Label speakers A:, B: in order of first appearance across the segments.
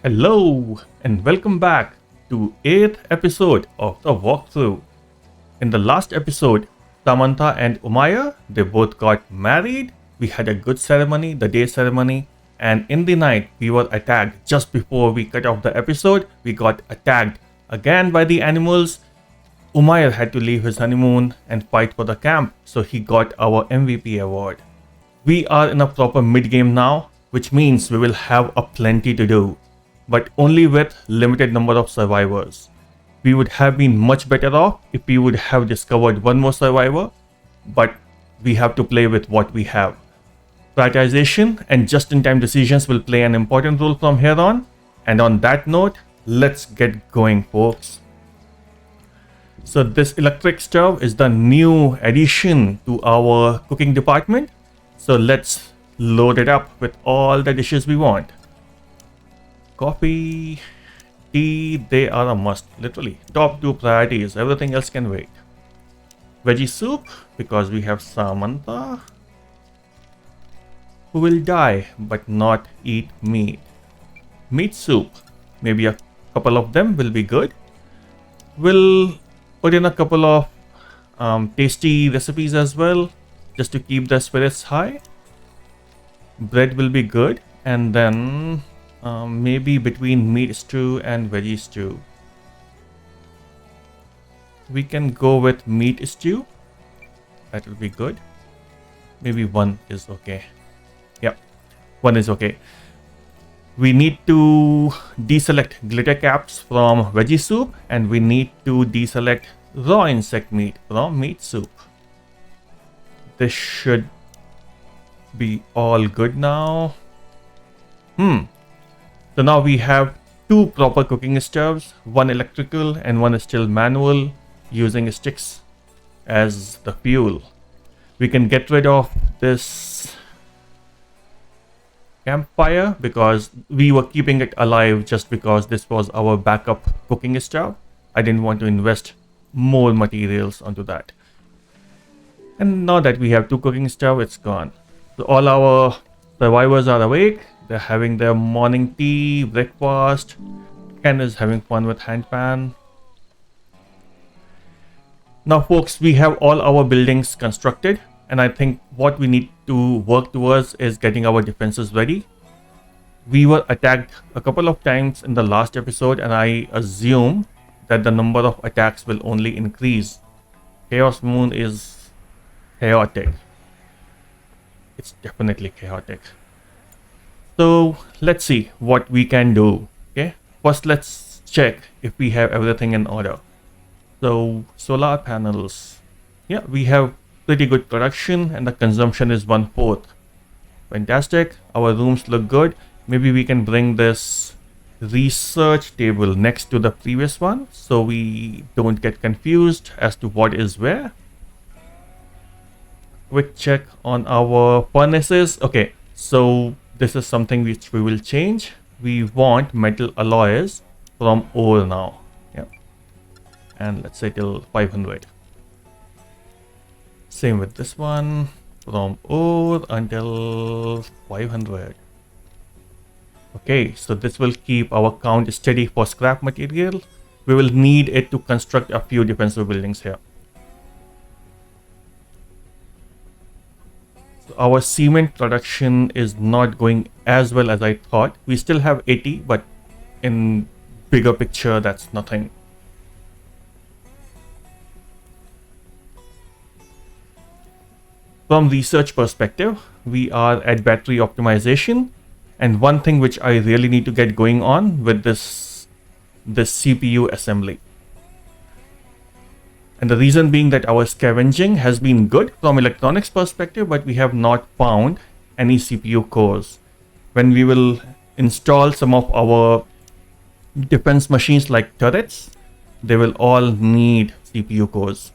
A: Hello and welcome back to 8th episode of the walkthrough. In the last episode, Samantha and Umaya, they both got married. We had a good ceremony, the day ceremony, and in the night we were attacked. Just before we cut off the episode, we got attacked again by the animals. Umair had to leave his honeymoon and fight for the camp, so he got our MVP award. We are in a proper mid-game now, which means we will have a plenty to do, but only with limited number of survivors. We would have been much better off if we would have discovered one more survivor, but we have to play with what we have. Prioritization and just-in-time decisions will play an important role from here on, and on that note, let's get going, folks. So this electric stove is the new addition to our cooking department. So let's load it up with all the dishes we want. Coffee, tea, they are a must. Literally, top 2 priorities. Everything else can wait. Veggie soup, because we have Samantha, who will die but not eat meat. Meat soup, maybe a couple of them will be good. We'll put in a couple of tasty recipes as well, just to keep the spirits high. Bread will be good, and then maybe between meat stew and veggie stew, we can go with meat stew. That will be good. Maybe one is okay. Yep, one is okay. We need to deselect glitter caps from veggie soup, and we need to deselect raw insect meat from meat soup. This should be all good now. So now we have 2 proper cooking stoves, one electrical and one is still manual, using sticks as the fuel. We can get rid of this campfire because we were keeping it alive just because this was our backup cooking stove. I didn't want to invest more materials onto that. And now that we have 2 cooking stoves, it's gone. So all our survivors are awake. They're having their morning tea, breakfast. Ken is having fun with handpan. Now folks, we have all our buildings constructed, and I think what we need to work towards is getting our defenses ready. We were attacked a couple of times in the last episode, and I assume that the number of attacks will only increase. Chaos Moon is chaotic. It's definitely chaotic. So let's see what we can do. Okay, first let's check if we have everything in order. So solar panels, yeah, we have pretty good production and the consumption is 1/4. Fantastic. Our rooms look good. Maybe we can bring this research table next to the previous one so we don't get confused as to what is where. Quick check on our furnaces. Okay, so this is something which we will change. We want metal alloys from ore now. Yeah, and let's say till 500. Same with this one, from ore until 500. Okay, so this will keep our count steady for scrap material. We will need it to construct a few defensive buildings here. So our cement production is not going as well as I thought. We still have 80, but in bigger picture, that's nothing. From research perspective, we are at battery optimization. And one thing which I really need to get going on with this CPU assembly. And the reason being that our scavenging has been good from electronics perspective, but we have not found any CPU cores. When we will install some of our defense machines like turrets, they will all need CPU cores.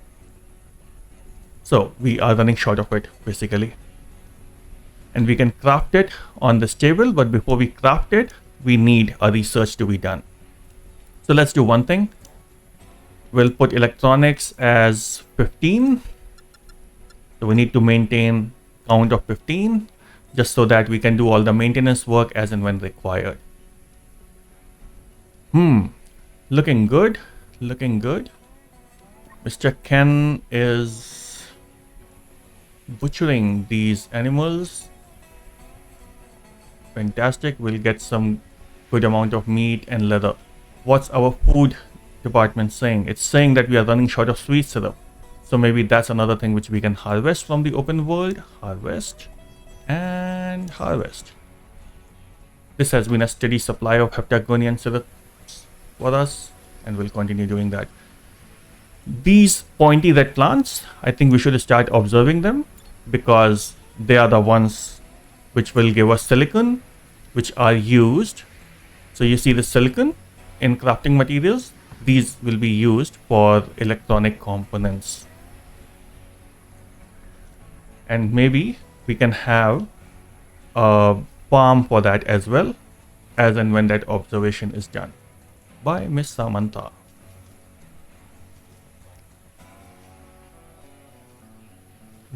A: So we are running short of it basically. And we can craft it on this table, but before we craft it, we need a research to be done. So let's do one thing. We'll put electronics as 15. So we need to maintain count of 15. just so that we can do all the maintenance work as and when required. Looking good. Looking good. Mr. Ken is butchering these animals. Fantastic. We'll get some good amount of meat and leather. What's our food department saying? It's saying that we are running short of sweet syrup. So maybe that's another thing which we can harvest from the open world. Harvest and harvest. This has been a steady supply of heptagonian syrup for us, and we'll continue doing that. These pointy red plants, I think we should start observing them because they are the ones which will give us silicon, which are used. So you see the silicon in crafting materials. These will be used for electronic components. And maybe we can have a farm for that as well, as and when that observation is done by Miss Samantha.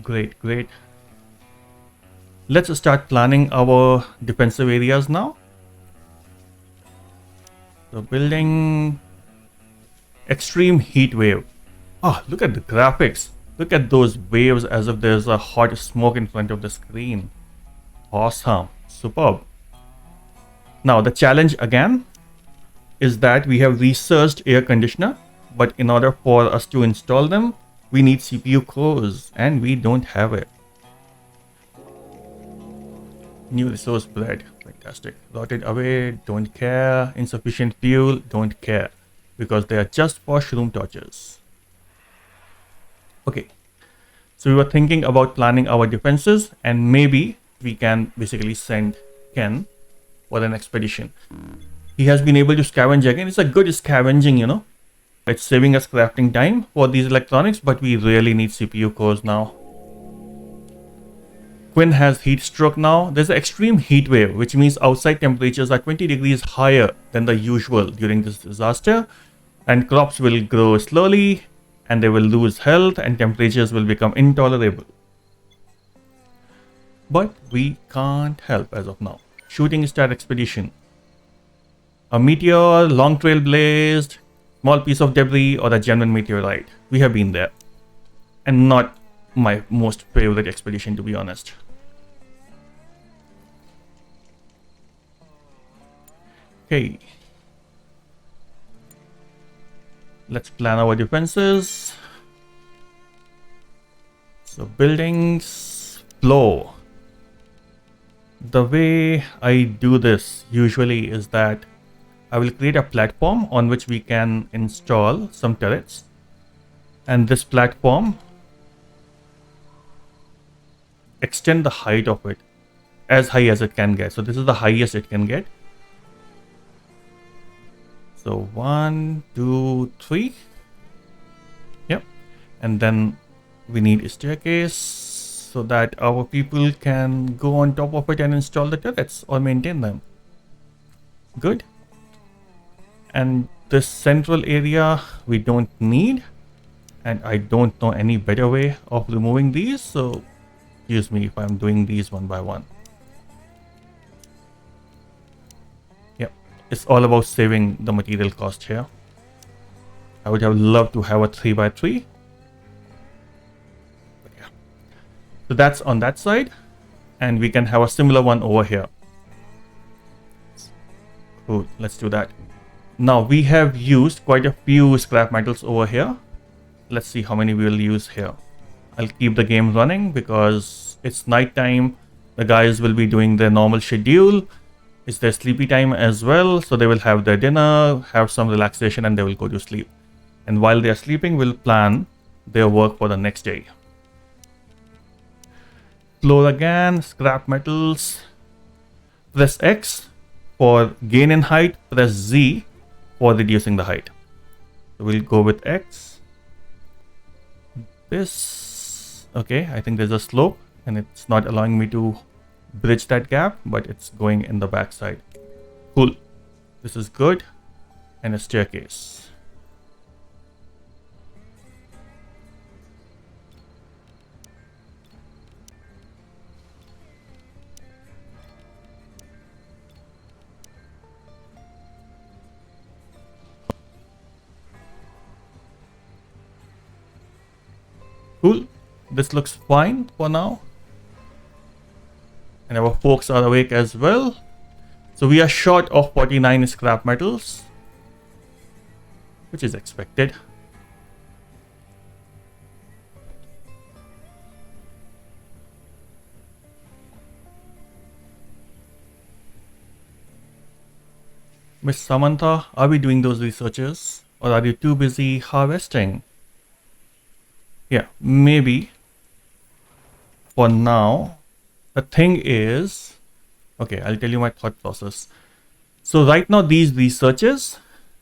A: Great, great. Let's start planning our defensive areas now. So building extreme heat wave. Oh, look at the graphics. Look at those waves as if there's a hot smoke in front of the screen. Awesome. Superb. Now the challenge again is that we have researched air conditioner, but in order for us to install them, we need CPU cores and we don't have it. New resource bread. Fantastic. Rotted away. Don't care. Insufficient fuel. Don't care. Because they are just for shroom torches. Okay. So we were thinking about planning our defenses, and maybe we can basically send Ken for an expedition. He has been able to scavenge again. It's a good scavenging, you know. It's saving us crafting time for these electronics, but we really need CPU cores now. Quinn has heat stroke now. There's an extreme heat wave, which means outside temperatures are 20 degrees higher than the usual during this disaster, and crops will grow slowly and they will lose health and temperatures will become intolerable. But we can't help as of now. Shooting star expedition. A meteor, long trail blazed, small piece of debris, or a genuine meteorite. We have been there. And not my most favorite expedition, to be honest. Okay. Let's plan our defenses. So buildings, flow. The way I do this usually is that I will create a platform on which we can install some turrets. And this platform, extend the height of it as high as it can get. So this is the highest it can get. So 1, 2, 3. Yep. And then we need a staircase so that our people can go on top of it and install the turrets or maintain them. Good. And this central area we don't need. And I don't know any better way of removing these. So excuse me if I'm doing these one by one. Yep. It's all about saving the material cost here. I would have loved to have a 3x3. But yeah. So that's on that side. And we can have a similar one over here. Cool. Let's do that. Now we have used quite a few scrap metals over here. Let's see how many we will use here. I'll keep the game running because it's night time. The guys will be doing their normal schedule. It's their sleepy time as well. So they will have their dinner, have some relaxation, and they will go to sleep. And while they are sleeping, we'll plan their work for the next day. Floor again, scrap metals. Press X for gain in height. Press Z for reducing the height. So we'll go with X. This, okay, I think there's a slope and it's not allowing me to bridge that gap, but it's going in the back side. Cool. This is good. And a staircase. this looks fine for now. And our folks are awake as well. So we are short of 49 scrap metals, which is expected. Miss Samantha, are we doing those researches or are you too busy harvesting? Yeah, maybe for now. The thing is, okay, I'll tell you my thought process. So right now these researches,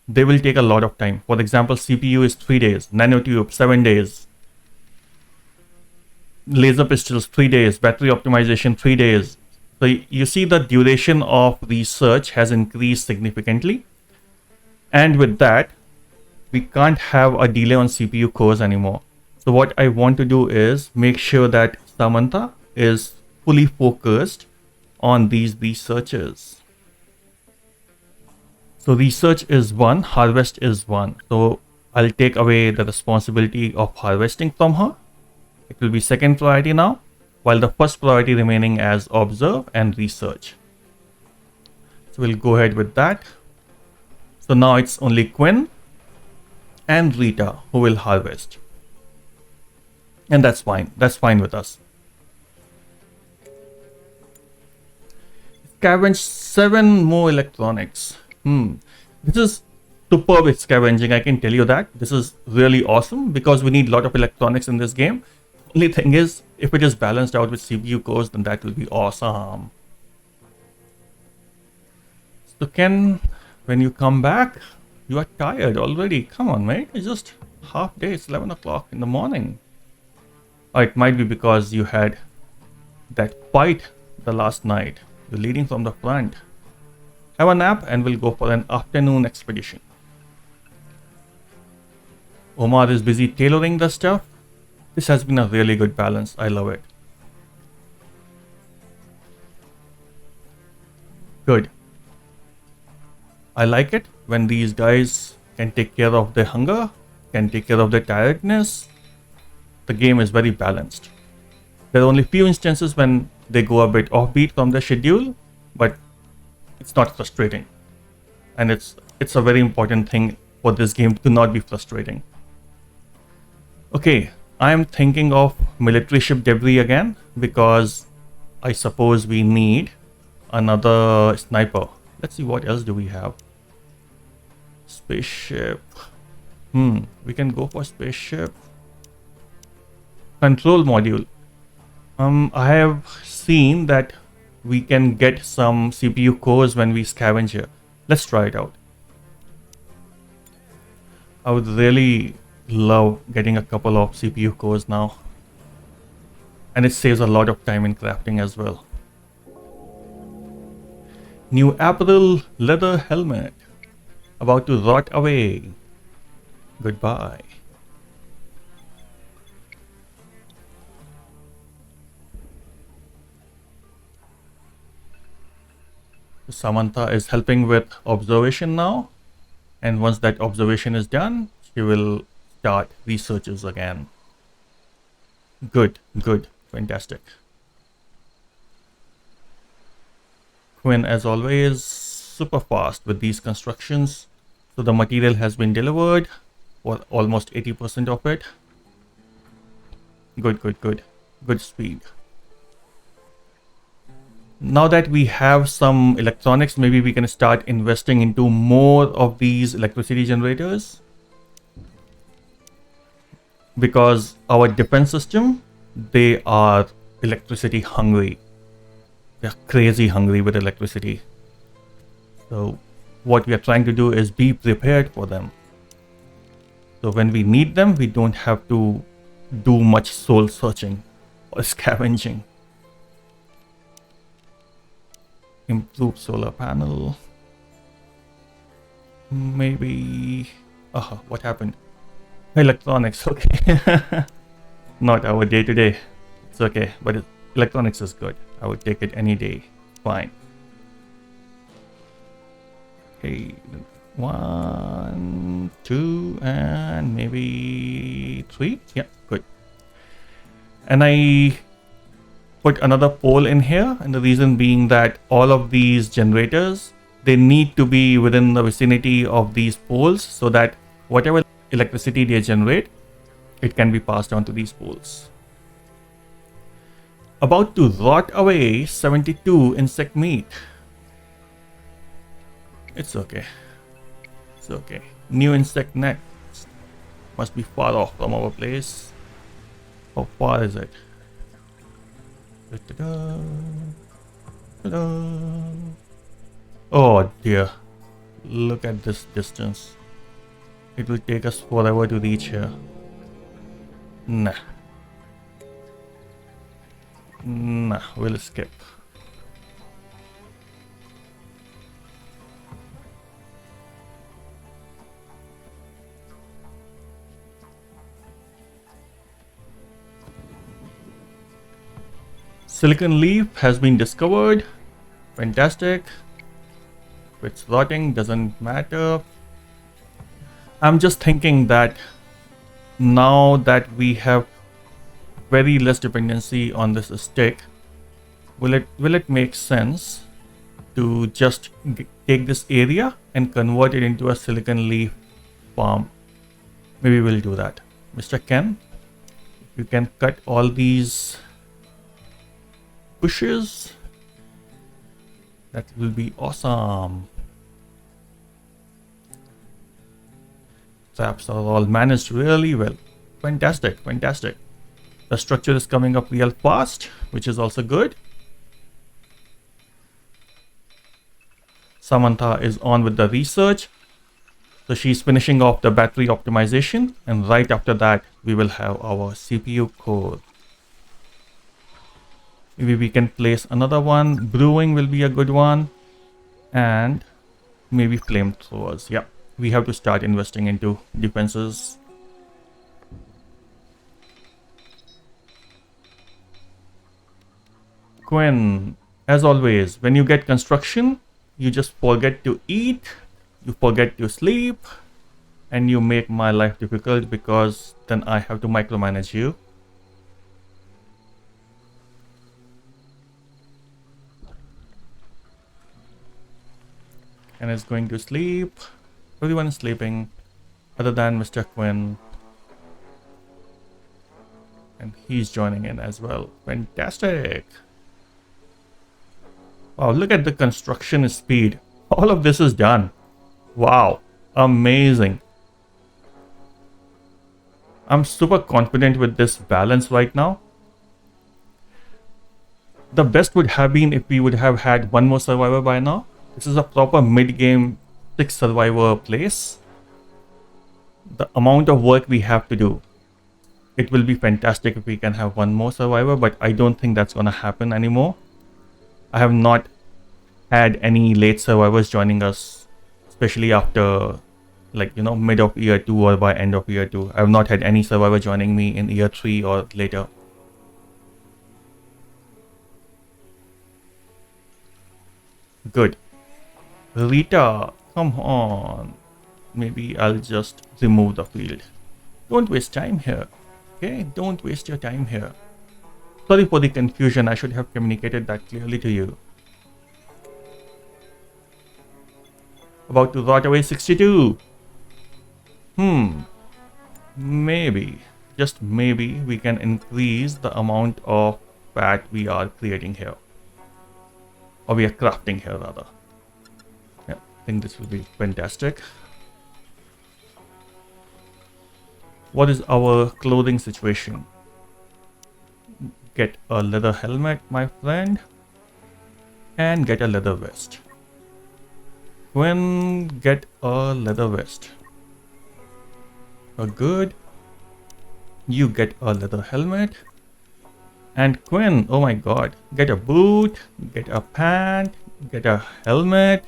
A: they will take a lot of time. For example, CPU is 3 days, nanotube 7 days, laser pistols 3 days, battery optimization 3 days. So you see the duration of research has increased significantly. And with that, we can't have a delay on CPU cores anymore. So what I want to do is make sure that Samantha is fully focused on these researches. So research is one, harvest is one. So I'll take away the responsibility of harvesting from her. It will be second priority now, while the first priority remaining as observe and research. So we'll go ahead with that. So now it's only Quinn and Rita who will harvest. And that's fine. That's fine with us. Scavenge 7 more electronics. This is superb scavenging, I can tell you that. This is really awesome because we need a lot of electronics in this game. Only thing is, if it is balanced out with CPU cores, then that will be awesome. So Ken, when you come back, you are tired already. Come on, mate. It's just half day. It's 11 o'clock in the morning. Or it might be because you had that fight the last night. You're leading from the front. Have a nap and we'll go for an afternoon expedition. Omar is busy tailoring the stuff. This has been a really good balance. I love it. Good. I like it when these guys can take care of their hunger, can take care of their tiredness. The game is very balanced. There are only few instances when they go a bit offbeat from the schedule, but it's not frustrating. And it's a very important thing for this game to not be frustrating. Okay, I am thinking of military ship debris again because I suppose we need another sniper. Let's see what else do we have. Spaceship. We can go for spaceship. Control module. I have seen that we can get some CPU cores when we scavenge here. Let's try it out. I would really love getting a couple of CPU cores now. And it saves a lot of time in crafting as well. New apparel leather helmet. About to rot away. Goodbye. Samantha is helping with observation now. And once that observation is done, she will start researches again. Good, good, fantastic. Quinn, as always, super fast with these constructions. So the material has been delivered, or almost 80% of it. Good, good, good. Good speed. Now that we have some electronics, maybe we can start investing into more of these electricity generators. Because our defense system, they are electricity hungry. They're crazy hungry with electricity. So what we are trying to do is be prepared for them. So when we need them, we don't have to do much soul searching or scavenging. Improve solar panel. Maybe... what happened? Electronics, okay. Not our day-to-day. It's okay, but electronics is good. I would take it any day. Fine. Okay, 1, 2, and maybe 3. Yeah, good. And I put another pole in here, and the reason being that all of these generators, they need to be within the vicinity of these poles so that whatever electricity they generate, it can be passed on to these poles. About to rot away 72 insect meat. It's okay. It's okay. New insect next. Must be far off from our place. How far is it? Ta-da. Ta-da. Oh dear. Look at this distance. It will take us forever to reach here. Nah. Nah, we'll skip. Silicon leaf has been discovered. Fantastic. If it's rotting, doesn't matter. I'm just thinking that now that we have very less dependency on this stick, will it make sense to just take this area and convert it into a silicon leaf farm? Maybe we'll do that. Mr. Ken, you can cut all these bushes. That will be awesome. Traps are all managed really well. Fantastic, fantastic. The structure is coming up real fast, which is also good. Samantha is on with the research. So she's finishing off the battery optimization, and right after that, we will have our CPU core. Maybe we can place another one. Brewing will be a good one. And maybe flamethrowers. Yeah, we have to start investing into defenses. Quinn, as always, when you get construction, you just forget to eat, you forget to sleep, and you make my life difficult because then I have to micromanage you. And is going to sleep. Everyone is sleeping other than Mr. Quinn. And he's joining in as well. Fantastic. Wow, look at the construction speed. All of this is done. Wow, amazing. I'm super confident with this balance right now. The best would have been if we would have had one more survivor by now. This is a proper mid-game 6 survivor place. The amount of work we have to do, it will be fantastic if we can have one more survivor, but I don't think that's gonna happen anymore. I have not had any late survivors joining us, especially after, like, you know, mid of year 2 or by end of year 2. I have not had any survivor joining me in year 3 or later. Good. Rita, come on. Maybe I'll just remove the field. Don't waste time here. Okay, don't waste your time here. Sorry for the confusion. I should have communicated that clearly to you. About to rot away 62. Maybe, just maybe, we can increase the amount of fat we are creating here. Or we are crafting here rather. Yeah, I think this will be fantastic. What is our clothing situation? Get a leather helmet, my friend. And get a leather vest. Quinn, get a leather vest. Good. You get a leather helmet. And Quinn, oh my god, get a boot, get a pant, get a helmet.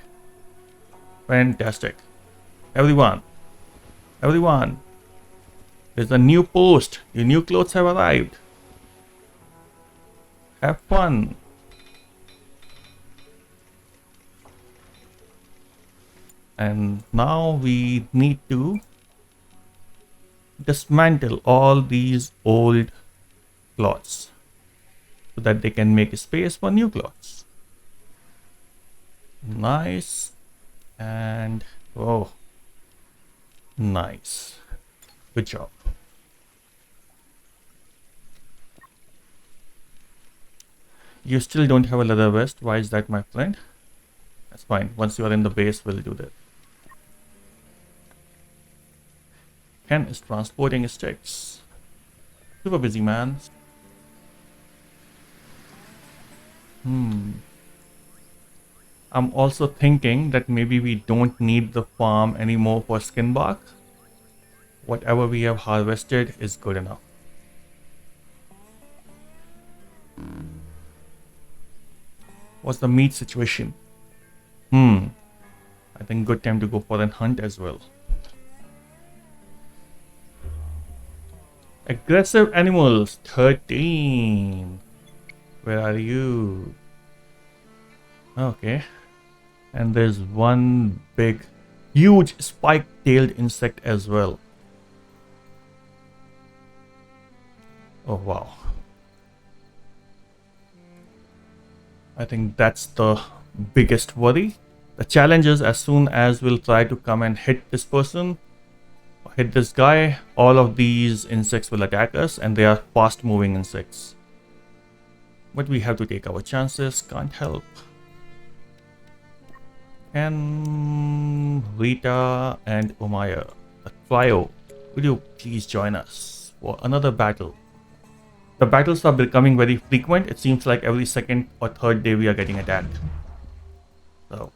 A: Fantastic. Everyone, there's a new post. Your new clothes have arrived. Have fun. And now we need to dismantle all these old cloths so that they can make space for new cloths. Nice. And oh, nice. Good job. You still don't have a leather vest. Why is that, my friend? That's fine. Once you are in the base, we'll do that. Ken is transporting sticks. Super busy, man. I'm also thinking that maybe we don't need the farm anymore for skin bark. Whatever we have harvested is good enough. What's the meat situation? I think good time to go for a hunt as well. Aggressive animals, 13. Where are you? Okay. And there's one big, huge spike-tailed insect as well. Oh, wow. I think that's the biggest worry. The challenge is as soon as we'll try to come and hit this person, hit this guy, all of these insects will attack us, and they are fast moving insects. But we have to take our chances, can't help. And Rita and Umaya, a trio, would you please join us for another battle? The battles are becoming very frequent. It seems like every second or third day we are getting attacked. So,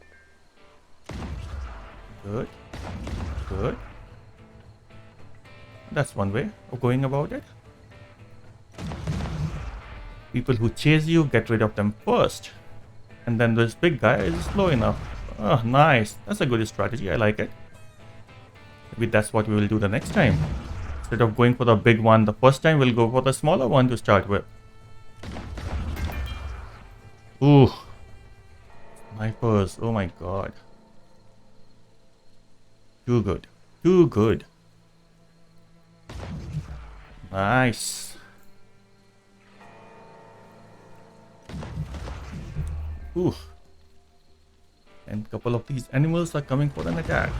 A: good, good. That's one way of going about it. People who chase you, get rid of them first. And then this big guy is slow enough. Oh, nice. That's a good strategy. I like it. Maybe that's what we will do the next time. Instead of going for the big one the first time, we'll go for the smaller one to start with. Ooh. Snipers. Oh my god. Too good. Too good. Nice. Ooh. And a couple of these animals are coming for an attack.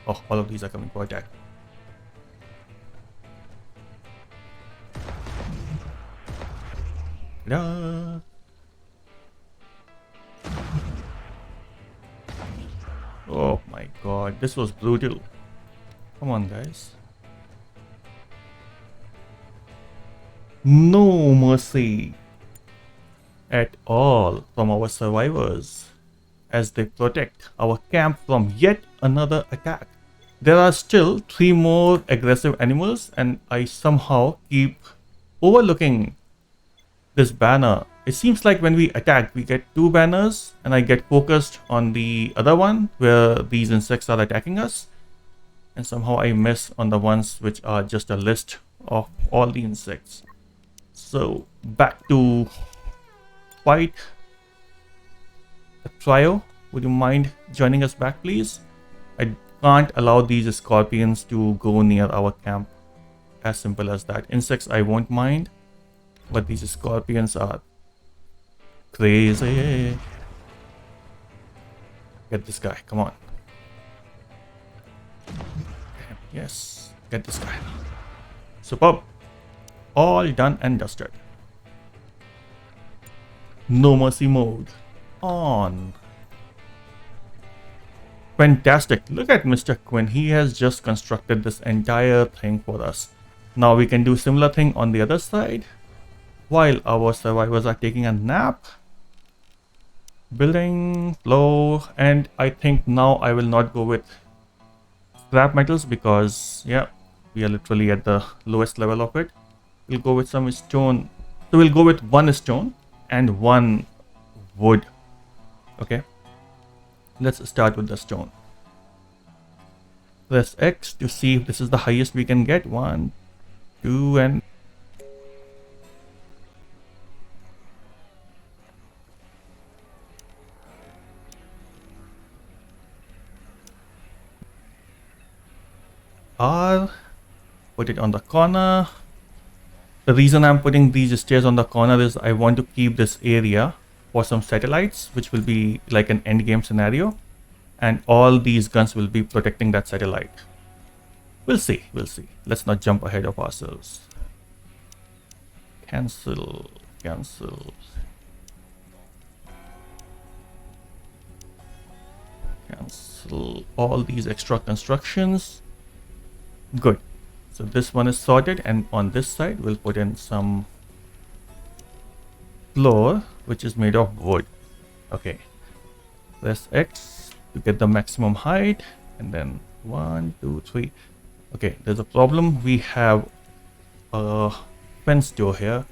A: Oh, all of these are coming for attack. Ta-da! Oh my god, this was brutal. Come on, guys. No mercy at all from our survivors as they protect our camp from yet another attack. There are still 3 more aggressive animals, and I somehow keep overlooking this banner. It seems like when we attack, we get 2 banners, and I get focused on the other one where these insects are attacking us, and somehow I miss on the ones which are just a list of all the insects. So back to fight the trio. Would you mind joining us back, please? I can't allow these scorpions to go near our camp. As simple as that. Insects I won't mind, but these scorpions are crazy. Get this guy, come on. Yes, get this guy. Superb. All done and dusted. No mercy mode on. Fantastic. Look at Mr. Quinn. He has just constructed this entire thing for us. Now we can do similar thing on the other side while our survivors are taking a nap. Building, flow, and I think now I will not go with scrap metals because, yeah, we are literally at the lowest level of it. We'll go with some stone. So we'll go with 1 stone and 1 wood. Okay. Let's start with the stone. Press X to see if this is the highest we can get. 1, 2, and R. Put it on the corner. The reason I'm putting these stairs on the corner is I want to keep this area for some satellites, which will be like an end game scenario, and all these guns will be protecting that satellite. We'll see, we'll see. Let's not jump ahead of ourselves. Cancel, cancel. Cancel all these extra constructions. Good. So this one is sorted, and on this side we'll put in some floor which is made of wood. Okay. Press X to get the maximum height, and then 1, 2, 3. Okay, there's a problem. We have a fence door here.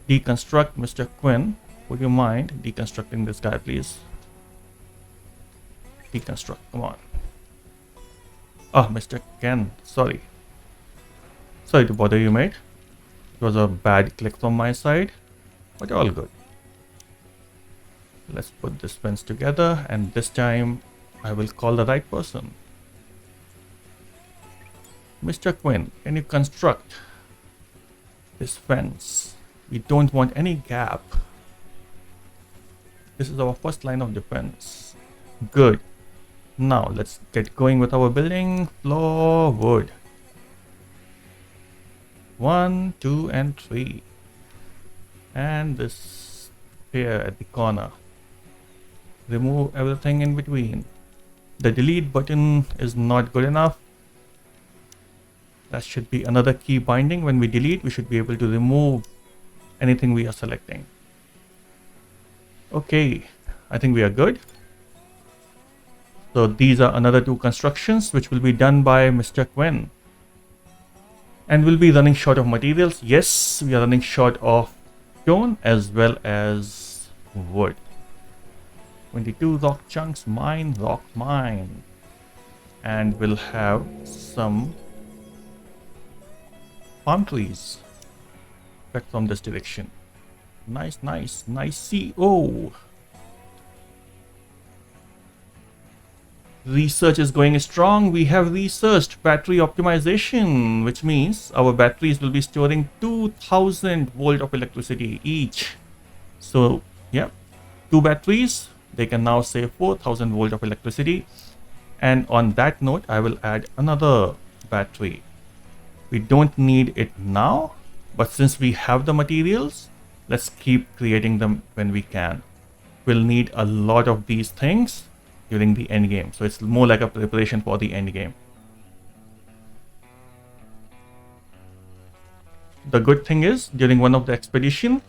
A: Deconstruct, Mr. Quinn. Would you mind deconstructing this guy, please? Deconstruct, come on. Oh, Mr. Ken, sorry. Sorry to bother you, mate. It was a bad click from my side, but all good. Let's put this fence together, and this time I will call the right person. Mr. Quinn, can you construct this fence? We don't want any gap. This is our first line of defense. Good. Now let's get going with our building. Floor wood. 1, 2, and 3. And this here at the corner. Remove everything in between. The delete button is not good enough. That should be another key binding. When we delete, we should be able to remove anything we are selecting. Okay, I think we are good. So these are another 2 constructions which will be done by Mr. Quinn. And we'll be running short of materials. Yes, we are running short of stone as well as wood. 22 rock chunks, mine, rock, mine. And we'll have some palm trees cut from this direction. Nice, nice, nice. CO. Research is going strong. We have researched battery optimization, which means our batteries will be storing 2000 volt of electricity each. So yeah, 2 batteries, they can now save 4000 volt of electricity. And on that note, I will add another battery. We don't need it now, but since we have the materials, let's keep creating them when we can. We'll need a lot of these things during the end game, so it's more like a preparation for the end game. The good thing is, during one of the expedition,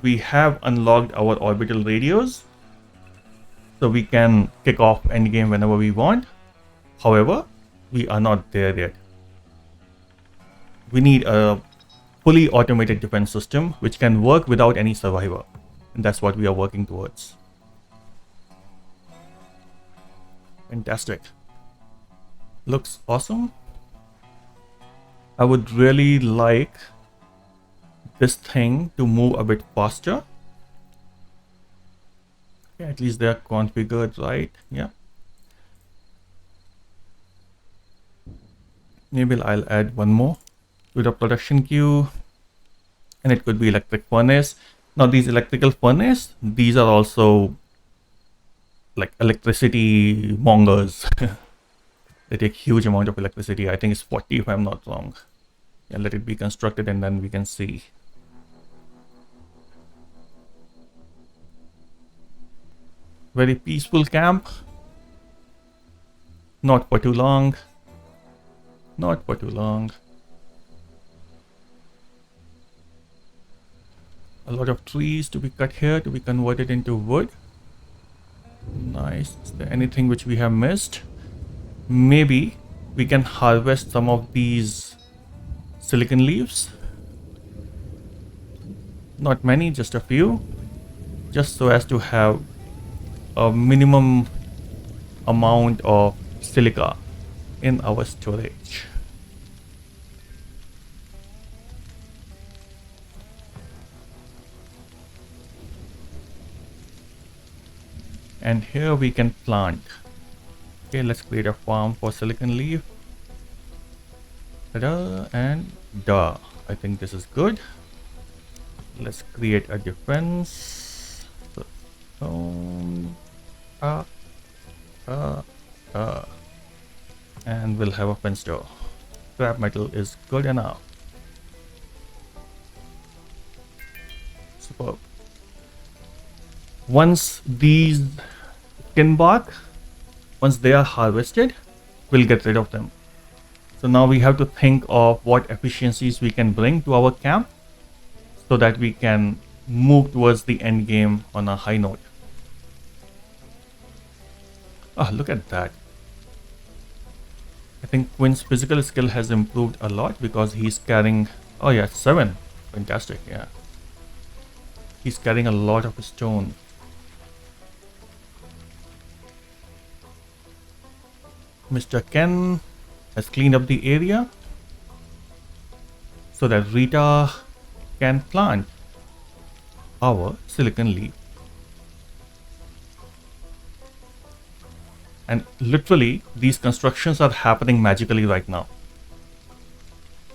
A: we have unlocked our orbital radios, so we can kick off end game whenever we want. However, we are not there yet. We need a fully automated defense system which can work without any survivor, and that's what we are working towards. Fantastic. Looks awesome. I would really like this thing to move a bit faster. Okay, at least they are configured right. Yeah. Maybe I'll add one more to the production queue, and it could be electric furnace. Now these electrical furnace, these are also like electricity mongers. They take huge amount of electricity. I think it's 40 if I'm not wrong. Yeah, let it be constructed and then we can see. Very peaceful camp. Not for too long. Not for too long. A lot of trees to be cut here to be converted into wood. Nice. Is there anything which we have missed? Maybe we can harvest some of these silicon leaves. Not many, just a few. Just so as to have a minimum amount of silica in our storage. And here we can plant. Okay, let's create a farm for silicon leaf. Ta-da and da. I think this is good. Let's create a defense. So, uh, uh, uh, and we'll have a fence door. Scrap metal is good enough. Superb. Once these skin bark, once they are harvested, we'll get rid of them. So now we have to think of what efficiencies we can bring to our camp so that we can move towards the end game on a high note. Oh, look at that. I think Quinn's physical skill has improved a lot because he's carrying... Oh yeah, 7. Fantastic, yeah. He's carrying a lot of stone. Mr. Ken has cleaned up the area so that Rita can plant our silicon leaf. And literally, these constructions are happening magically right now.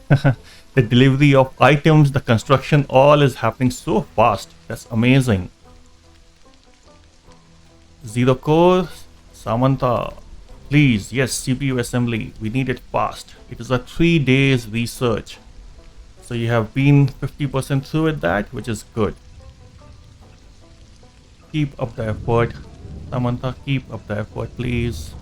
A: The delivery of items, the construction, all is happening so fast. That's amazing. Zero core, Samantha. Please, yes, CPU assembly. We need it fast. It is a 3 days research. So you have been 50% through with that, which is good. Keep up the effort. Samantha, keep up the effort, please.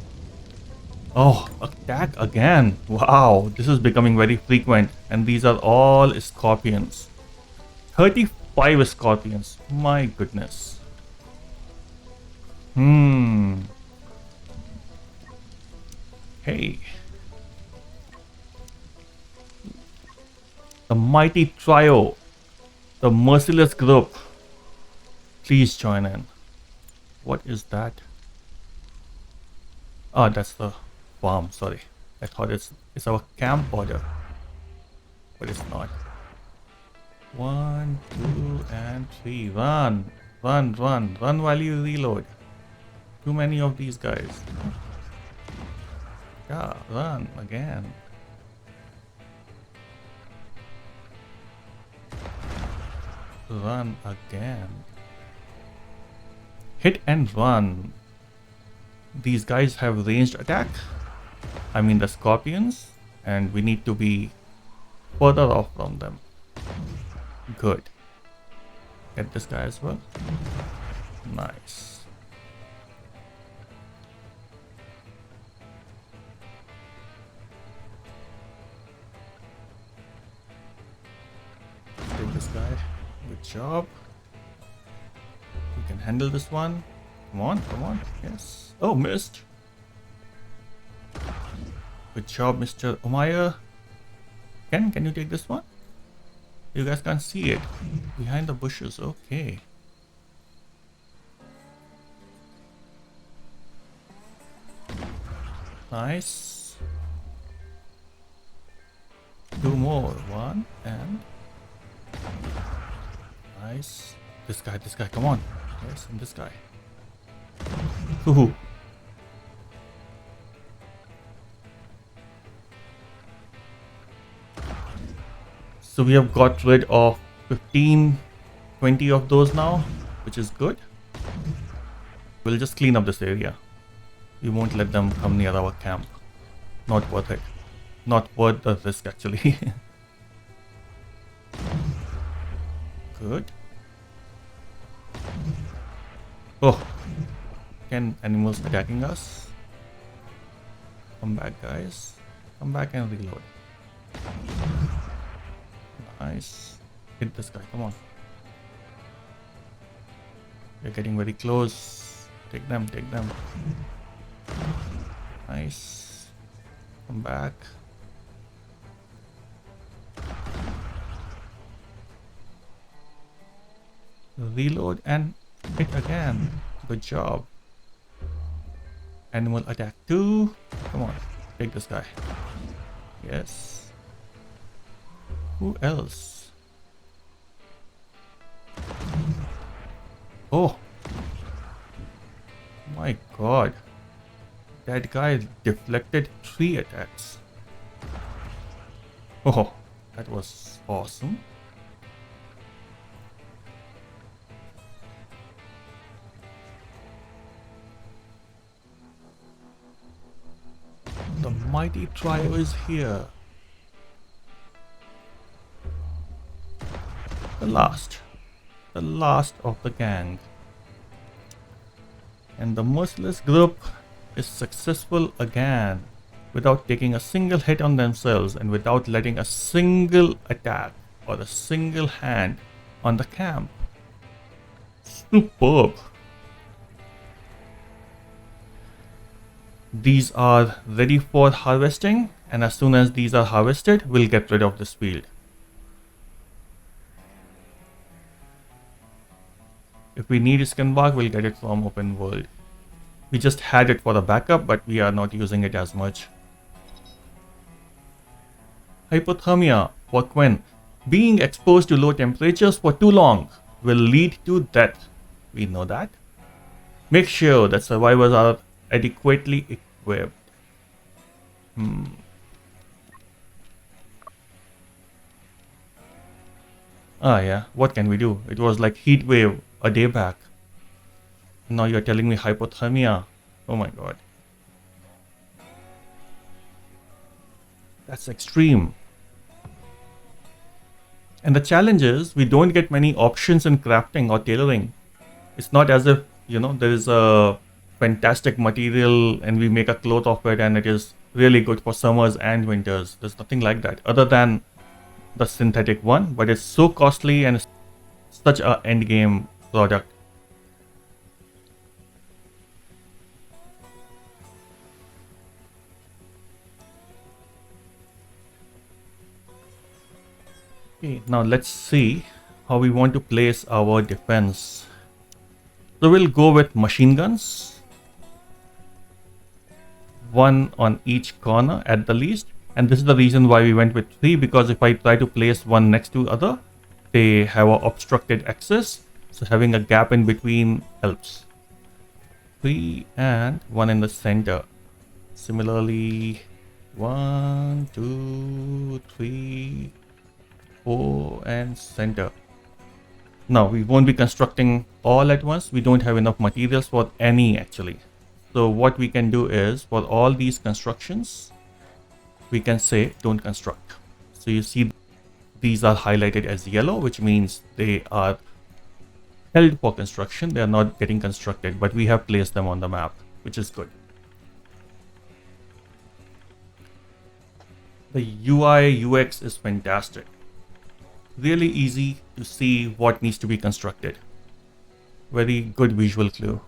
A: Oh, attack again. Wow, this is becoming very frequent. And these are all scorpions. 35 scorpions. My goodness. Hey. The mighty trio. The merciless group. Please join in. What is that? Oh, that's the farm. Sorry. I thought it's our camp border. But it's not. 1, 2, and 3. Run. Run, run. Run while you reload. Too many of these guys. Yeah, run again. Run again. Hit and run. These guys have ranged attack. I mean the scorpions. And we need to be further off from them. Good. Get this guy as well. Nice. Take this guy. Good job. You can handle this one. Come on, come on. Yes. Oh, missed. Good job, Mr. Umayyah. Can you take this one? You guys can't see it. Behind the bushes. Okay. Nice. 2 more. 1 and... Nice. This guy, come on. Yes, and this guy. Hoo-hoo. So we have got rid of 15, 20 of those now, which is good. We'll just clean up this area. We won't let them come near our camp. Not worth it. Not worth the risk actually. Good. Oh, 10 animals attacking us. Come back, guys. Come back and reload. Nice. Hit this guy, come on. We're getting very close. Take them, take them. Nice. Come back. Reload and hit again. Good job. Animal attack 2. Come on, take this guy. Yes. Who else? Oh. My god. That guy deflected 3 attacks. Oh, that was awesome. mighty trio is here. The last of the gang. And the merciless group is successful again without taking a single hit on themselves and without letting a single attack or a single hand on the camp. Superb. These are ready for harvesting, and as soon as these are harvested, we'll get rid of this field. If we need skin bark, we'll get it from open world. We just had it for a backup, but we are not using it as much. Hypothermia for Quinn. Being exposed to low temperatures for too long will lead to death. We know that. Make sure that survivors are adequately equipped. Ah yeah, what can we do? It was like heat wave a day back. Now you're telling me hypothermia. Oh my god. That's extreme. And the challenge is we don't get many options in crafting or tailoring. It's not as if, there is a fantastic material and we make a cloth of it and it is really good for summers and winters. There's nothing like that other than the synthetic one, but it's so costly and it's such a end game product. Okay, now let's see how we want to place our defense. So we'll go with machine guns. One on each corner at the least. And this is the reason why we went with 3, because if I try to place one next to other, they have an obstructed access. So having a gap in between helps. 3 and 1 in the center. Similarly, 1, 2, 3, 4 and center. Now we won't be constructing all at once. We don't have enough materials for any actually. So what we can do is for all these constructions, we can say don't construct. So you see these are highlighted as yellow, which means they are held for construction. They are not getting constructed, but we have placed them on the map, which is good. The UI UX is fantastic. Really easy to see what needs to be constructed. Very good visual clue.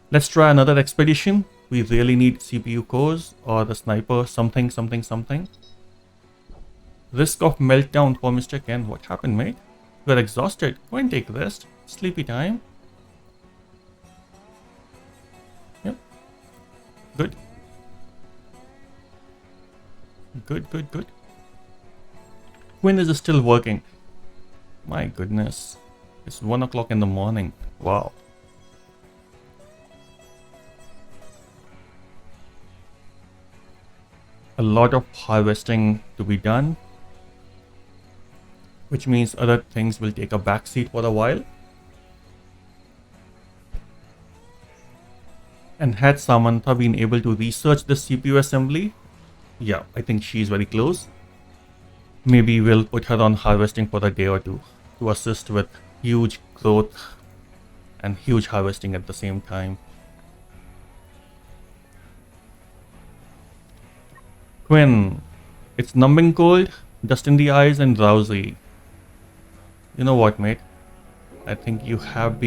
A: Let's try another expedition. We really need CPU cores or the sniper, something. Risk of meltdown for Mr. Ken. What happened, mate? We're exhausted. Go and take rest. Sleepy time. Yep. Good. Good. Quinn is still working. My goodness. It's 1 o'clock in the morning. Wow. A lot of harvesting to be done, which means other things will take a backseat for a while. And had Samantha been able to research the CPU assembly? Yeah, I think she's very close. Maybe we'll put her on harvesting for a day or two to assist with huge growth and huge harvesting at the same time. Quinn, it's numbing cold, dust in the eyes and drowsy. You know what, mate? I think you have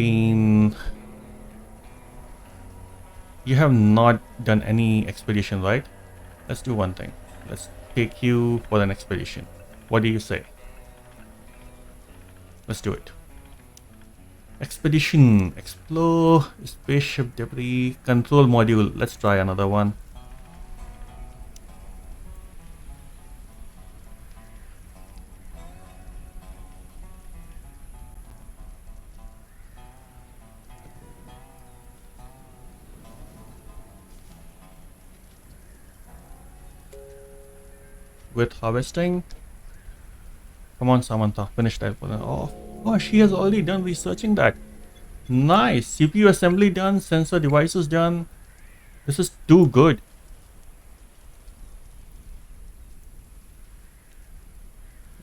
A: not done any expedition, right? Let's do one thing. Let's take you for an expedition. What do you say? Let's do it. Expedition. Explore spaceship debris. Control module. Let's try another one. With harvesting. Come on, Samantha, finish that. Oh, she has already done researching that. Nice. CPU assembly done, sensor devices done. This is too good.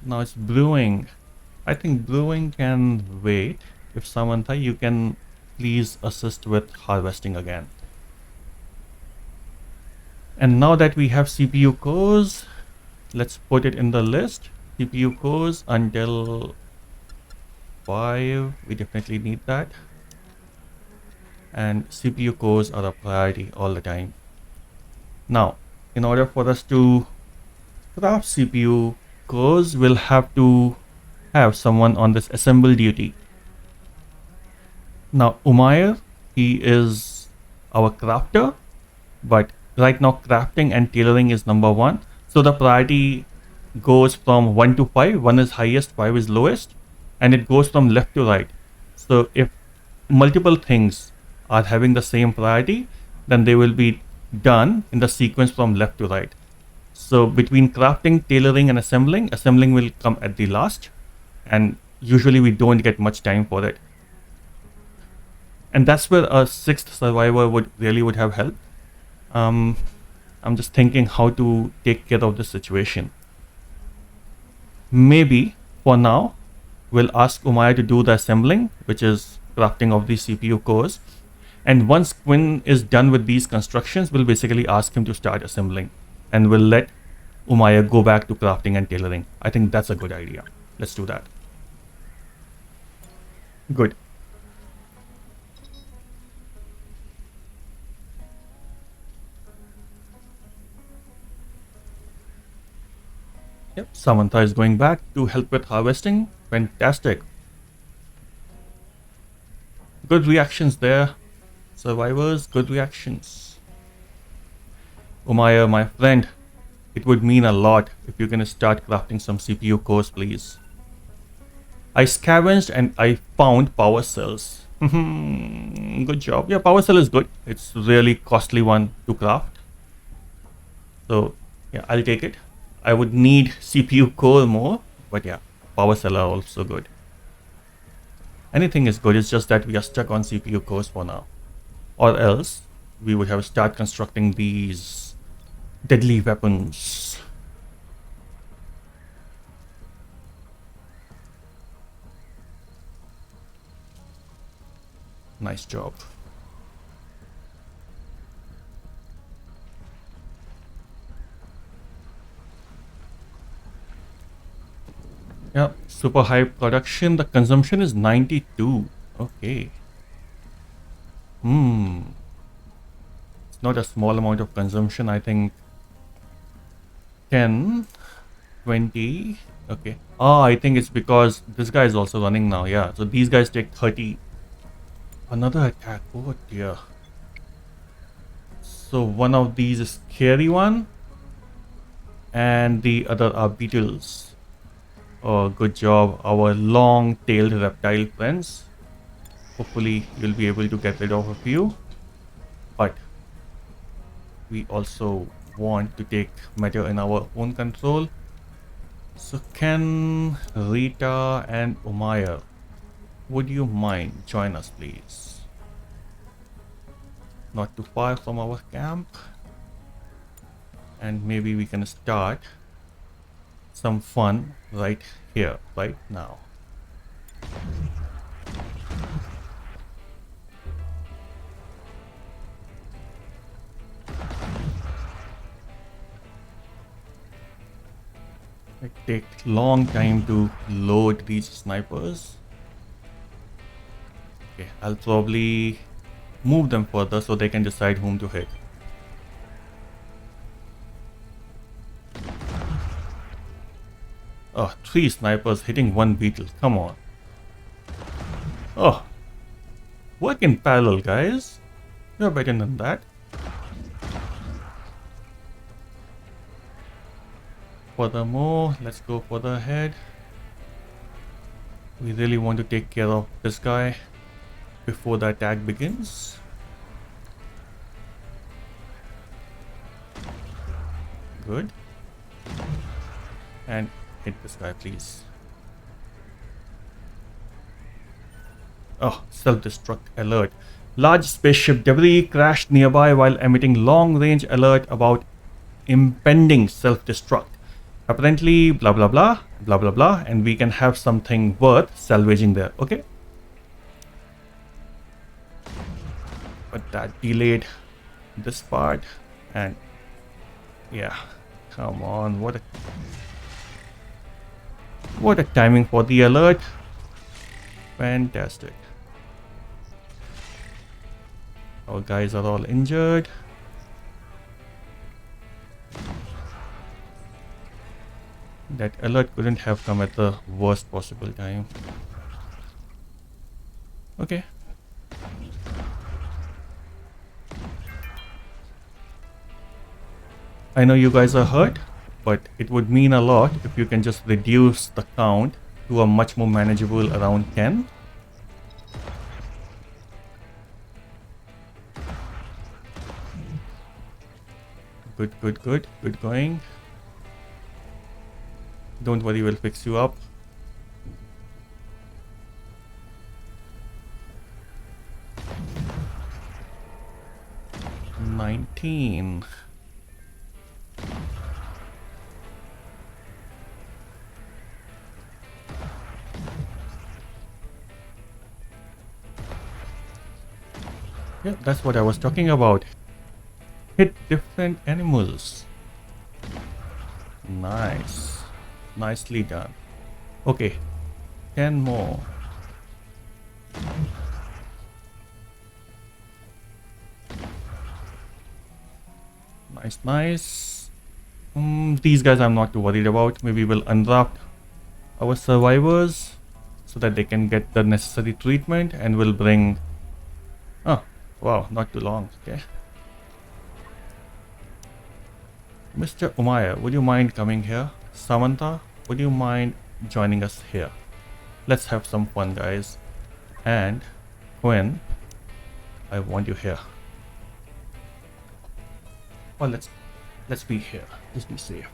A: Now it's brewing. I think brewing can wait. If Samantha, you can please assist with harvesting again. And now that we have CPU cores, let's put it in the list. CPU cores until 5. We definitely need that. And CPU cores are a priority all the time. Now, in order for us to craft CPU cores, we'll have to have someone on this assemble duty. Now, Umair, he is our crafter, but right now crafting and tailoring is number 1. So the priority goes from 1 to 5. 1 is highest, 5 is lowest, and it goes from left to right. So if multiple things are having the same priority, then they will be done in the sequence from left to right. So between crafting, tailoring, and assembling will come at the last, and usually we don't get much time for it. And that's where a 6th survivor would have helped. I'm just thinking how to take care of this situation. Maybe for now we'll ask Umair to do the assembling, which is crafting of the CPU cores, and once Quinn is done with these constructions, we'll basically ask him to start assembling, and we'll let Umair go back to crafting and tailoring. I think that's a good idea. Let's do that. Good. Yep, Samantha is going back to help with harvesting. Fantastic. Good reactions there. Survivors, good reactions. Umair, my friend, it would mean a lot if you can start crafting some CPU cores, please. I scavenged and I found power cells. Good job. Yeah, power cell is good. It's really costly one to craft. So yeah, I'll take it. I would need CPU core more, but yeah, power cell are also good. Anything is good, it's just that we are stuck on CPU cores for now. Or else, we would have to start constructing these deadly weapons. Nice job. Yeah, super high production. The consumption is 92. Okay. It's not a small amount of consumption. I think 10, 20. Okay. Oh, I think it's because this guy is also running now. Yeah. So these guys take 30. Another attack. Oh dear. So one of these is scary one, and the other are beetles. Oh, good job, our long-tailed reptile friends. Hopefully, you'll be able to get rid of a few. But we also want to take matter in our own control. So can Rita and Umair, would you mind join us, please? Not too far from our camp. And maybe we can start some fun right here, right now. It takes long time to load these snipers. Okay, I'll probably move them further so they can decide whom to hit. Oh, 3 snipers hitting 1 beetle. Come on. Oh. Work in parallel, guys. You're better than that. Furthermore, let's go further ahead. We really want to take care of this guy before the attack begins. Good. And hit this guy, please. Oh, self-destruct alert. Large spaceship debris crashed nearby while emitting long-range alert about impending self-destruct. Apparently, blah blah blah, blah blah blah, and we can have something worth salvaging there. Okay, but that delayed this part. And yeah, come on, what a timing for the alert. Fantastic. Our guys are all injured. That alert couldn't have come at the worst possible time. Okay. I know you guys are hurt, but it would mean a lot if you can just reduce the count to a much more manageable around 10. Good going. Don't worry, we'll fix you up. $19. Yeah, that's what I was talking about. Hit different animals. Nice. Nicely done. Okay, 10 more. Nice. These guys I'm not too worried about. Maybe we'll unwrap our survivors so that they can get the necessary treatment, and we'll bring... Oh, wow, not too long. Okay. Mr. Umaya, would you mind coming here? Samantha, would you mind joining us here? Let's have some fun, guys. And Quinn, I want you here. Well, let's be here. Let's be safe.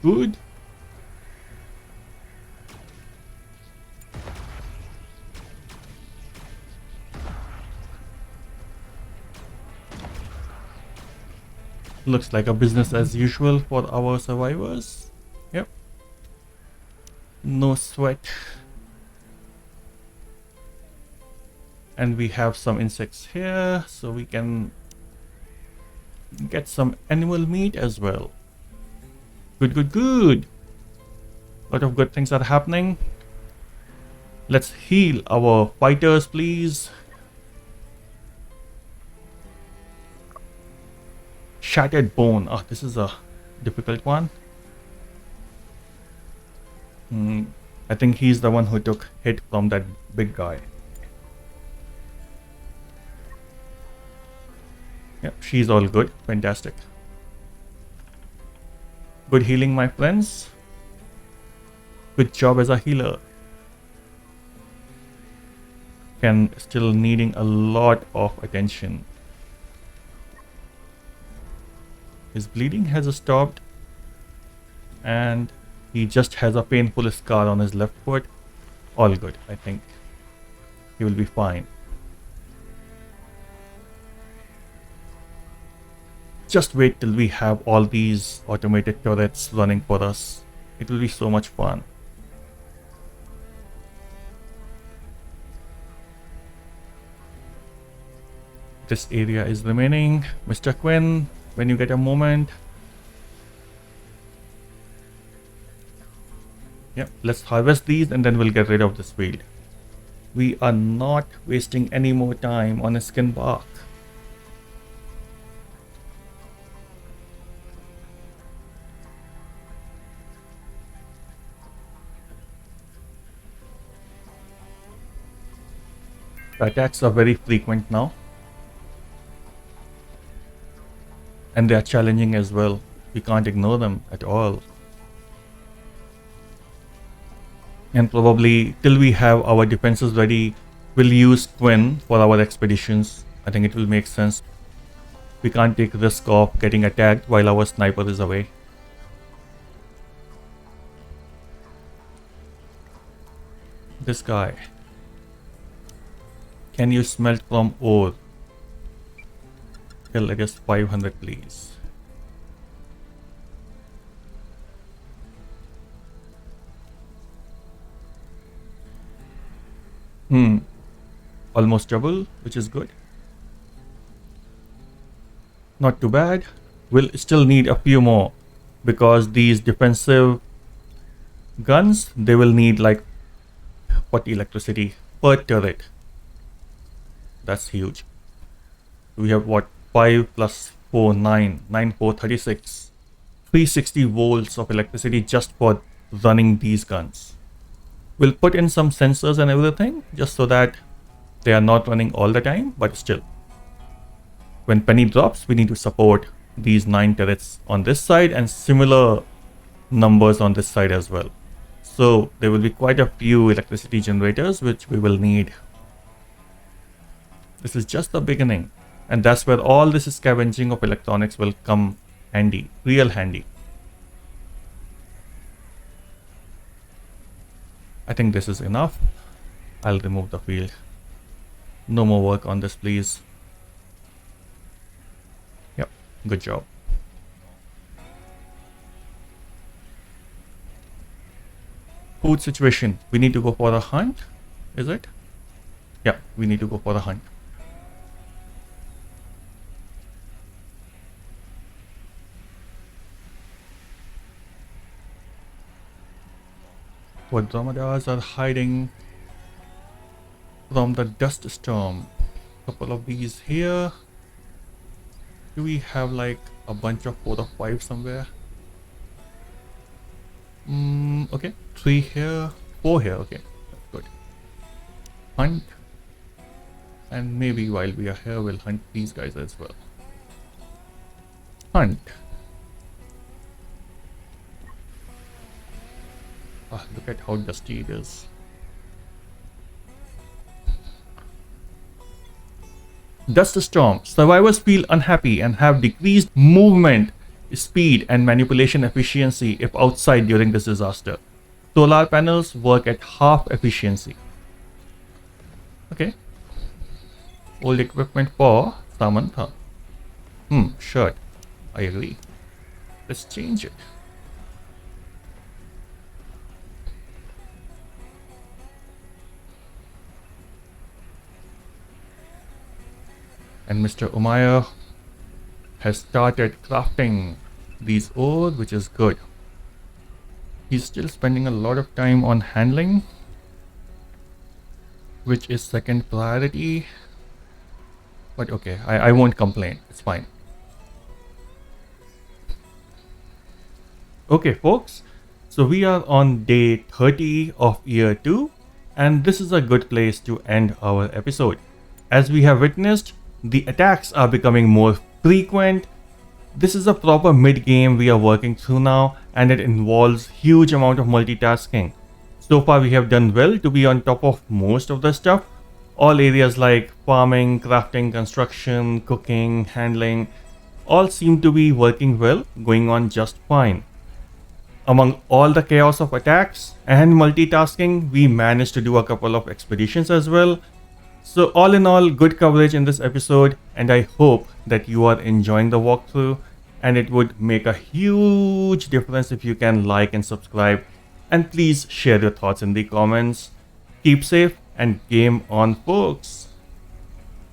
A: Good. Looks like a business as usual for our survivors. Yep. No sweat. And we have some insects here, so we can get some animal meat as well. Good. Lot of good things are happening. Let's heal our fighters, please. Shattered bone. Oh, this is a difficult one. I think he's the one who took hit from that big guy. Yep, she's all good. Fantastic. Good healing, my friends. Good job as a healer. Ken still needing a lot of attention. His bleeding has stopped, and he just has a painful scar on his left foot. All good, I think. He will be fine. Just wait till we have all these automated turrets running for us. It will be so much fun. This area is remaining. Mr. Quinn, when you get a moment. Yep, let's harvest these and then we'll get rid of this field. We are not wasting any more time on a skin bark. The attacks are very frequent now. And they are challenging as well. We can't ignore them at all. And probably till we have our defenses ready, we'll use Quinn for our expeditions. I think it will make sense. We can't take risk of getting attacked while our sniper is away. This guy. Can you smelt from ore? till it is 500, please. Almost double, which is good. Not too bad. We'll still need a few more because these defensive guns, they will need like 40 electricity per turret. That's huge. We have what? 5 plus 4, 9. 9, 4, 36. 360 volts of electricity just for running these guns. We'll put in some sensors and everything just so that they are not running all the time, but still. When penny drops, we need to support these 9 turrets on this side and similar numbers on this side as well. So there will be quite a few electricity generators which we will need. This is just the beginning, and that's where all this scavenging of electronics will come handy, real handy. I think this is enough. I'll remove the field. No more work on this, please. Yep, good job. Food situation. We need to go for a hunt, is it? Yeah, we need to go for a hunt. What dromedaries are hiding from the dust storm? Couple of these here. Do we have like a bunch of 4 or 5 somewhere? Okay, 3 here, 4 here. Okay, that's good. Hunt, and maybe while we are here, we'll hunt these guys as well. Hunt. Look at how dusty it is. Dust storm. Survivors feel unhappy and have decreased movement speed and manipulation efficiency if outside during this disaster. Solar panels work at half efficiency. Okay. Old equipment for Samantha. Shirt. I agree. Let's change it. And Mr. Umayyah has started crafting these ore, which is good. He's still spending a lot of time on handling, which is second priority. But okay, I won't complain. It's fine. Okay, folks. So we are on day 30 of year 2, and this is a good place to end our episode. As we have witnessed, the attacks are becoming more frequent. This is a proper mid-game we are working through now, and it involves huge amount of multitasking. So far we have done well to be on top of most of the stuff. All areas like farming, crafting, construction, cooking, handling, all seem to be working well, going on just fine. Among all the chaos of attacks and multitasking, we managed to do a couple of expeditions as well. So all in all, good coverage in this episode, and I hope that you are enjoying the walkthrough, and it would make a huge difference if you can like and subscribe, and please share your thoughts in the comments. Keep safe and game on, folks.